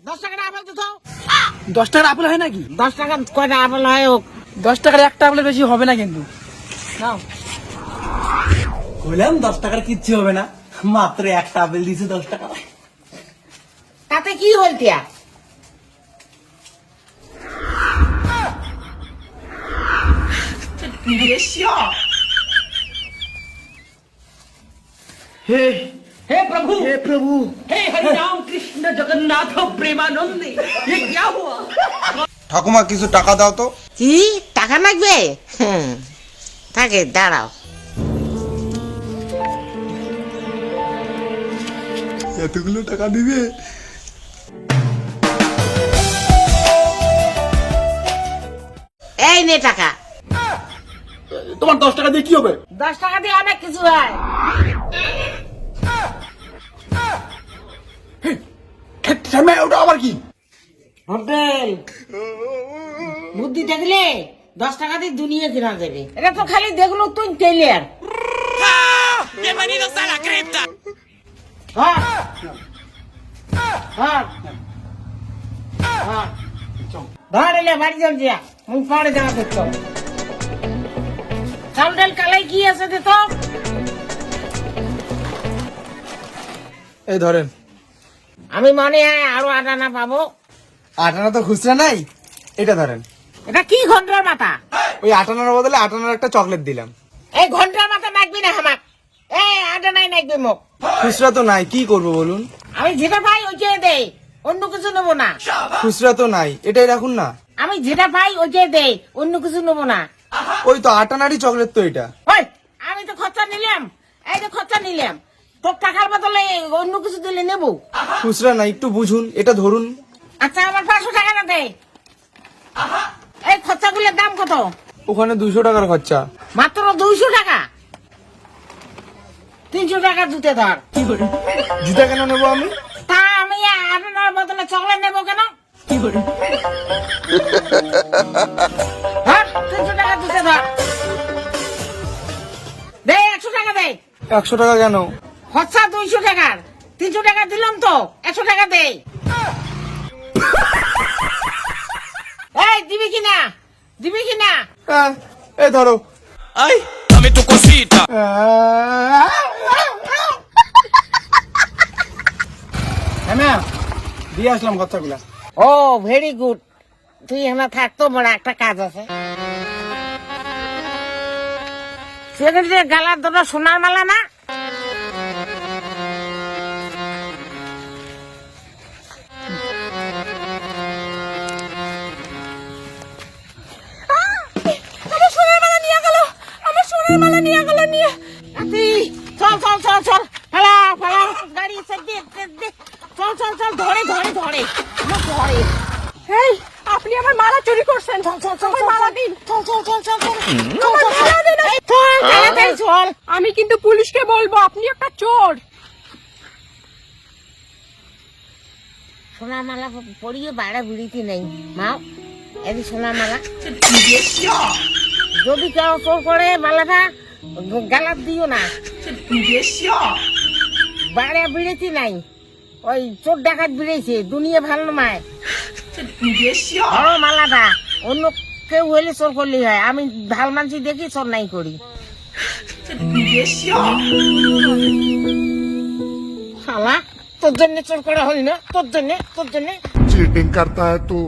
10 টাকার আপেল দিত। 10 টাকার আপেল হয় নাকি? 10 টাকা কয়টা আপেল হয়? 10 টাকার একটা আপেলের বেশি হবে না কিন্তু। নাও। বললাম 10 টাকার কিচ্ছু হবে না, মাত্র একটা আপেল দিছে 10 টাকা। তাতে কি হইতিয়া? हे हे प्रभु, हे प्रभु, हे हरि राम कृष्ण जगन्नाथ प्रेमानंदे, ये क्या हुआ? ঠাকুমা কিছু টাকা দাও তো। কি টাকা লাগবে? থাকে দাঁড়াও। এতগুলো টাকা দিবে? এই নে টাকা। তোমার 10 টাকা দিয়ে কি হবে? 10 টাকা দিয়ে অনেক কিছু হয়। ওটা আবার কি? হোটেল বুদ্ধি দেখলে 10 টাকা দিয়ে দুনিয়া কিনা যাবে। এটা তো খালি দেখলো তুই টেলিয়ার। Bienvenidos a la cripta. ধরে বাড়ি চল যা, মুখ পরে যাওয়া দেখতো। চাল ডাল কালাই কি আছে দে তো। এই ধরেন। আমি মনে হয় আরো আটানা পাবো। আটানা তো খুচরা নাই, এটা ধরেন। এটা কি ঘন্টার মাথা? ওই আটানার বদলে আটানার একটা চকলেট দিলাম। এই ঘন্টার মাথা নাকবি না হামাক। এই আটানাই নাকবি মুখ। খুচরা তো নাই, কি করব বলুন? আমি যেটা পাই ওইটাই দেই, অন্য কিছু নেবো না। খুচরা তো নাই, এটাই রাখুন না। আমি যেটা পাই ওইটাই দেই, অন্য কিছু নেবো না। ওই তো আটানারই চকলেট তো এটা। ওই আমি তো খরচা নিলাম, এই যে খরচা নিলাম, তোর টাকার বদলে অন্য কিছু দিলে নেবো। খুচরা নাই, একটু বুঝুন, এটা ধরুন। আচ্ছা আমার 500 টাকা না দে। এই খরচাগুলোর দাম কত? ওখানে 200 টাকার খরচা। মাত্র 200 টাকা? 300 টাকা জুতে ধর। জুতা কেন নেবো আমি? তা আমি আপনার বদলে চকলেট নেবো কেন? ধর 300 টাকা জুতে ধর। দে 100 টাকা দে। 100 টাকা কেন? খরচা 200 টাকার, 300 টাকা দিলাম তো, 100 টাকা দে। এই দিবি কিনা? দিবি কিনা? এই ধরো। Ay, dame tu cosita. হ্যাঁ দিয়ে আসলাম খরচাগুলা। ও ভেরি গুড। তুই এখানে থাকতো, বড় একটা কাজ আছে। সেখানে গালার দুটো সোনার মালা না? আমার সোনার মালা নিয়ে গেল, আমার সোনার মালা নিয়ে গেল নিয়ে। চল চল চল চল, ফালা ফালা গাড়ি দে দে। চল চল চল, ধরে ধরে ধরে ধরে। এই আপনি আমার মালা চুরি করছেন। চল চল চল, আমার মালা দিন। চল চল চল চল চল, আমার মালা দিন। চল তাড়াতাড়ি চল। আমি কিন্তু পুলিশকে বলবো আপনি একটা চোর। সোনার মালা পরিয়ে বাইরে বিড়িতে নেই মাও, এই সোনার মালা। যদি কেউ চোর করে মালাটা গালাত দিও না। বাইরে বিড়িতে নাই, ওই চোর ডাকাত বিড়েছে, দুনিয়া ভালো নয়। ধরো মালাটা, অন্য কেউ হইলে চোর করলেই হয়, আমি ভাল মানছি দেখি চোর নাই করি। শালা তোর জন্য চোর করা হই না, তোর জন্য। चीटिंग करता है तू।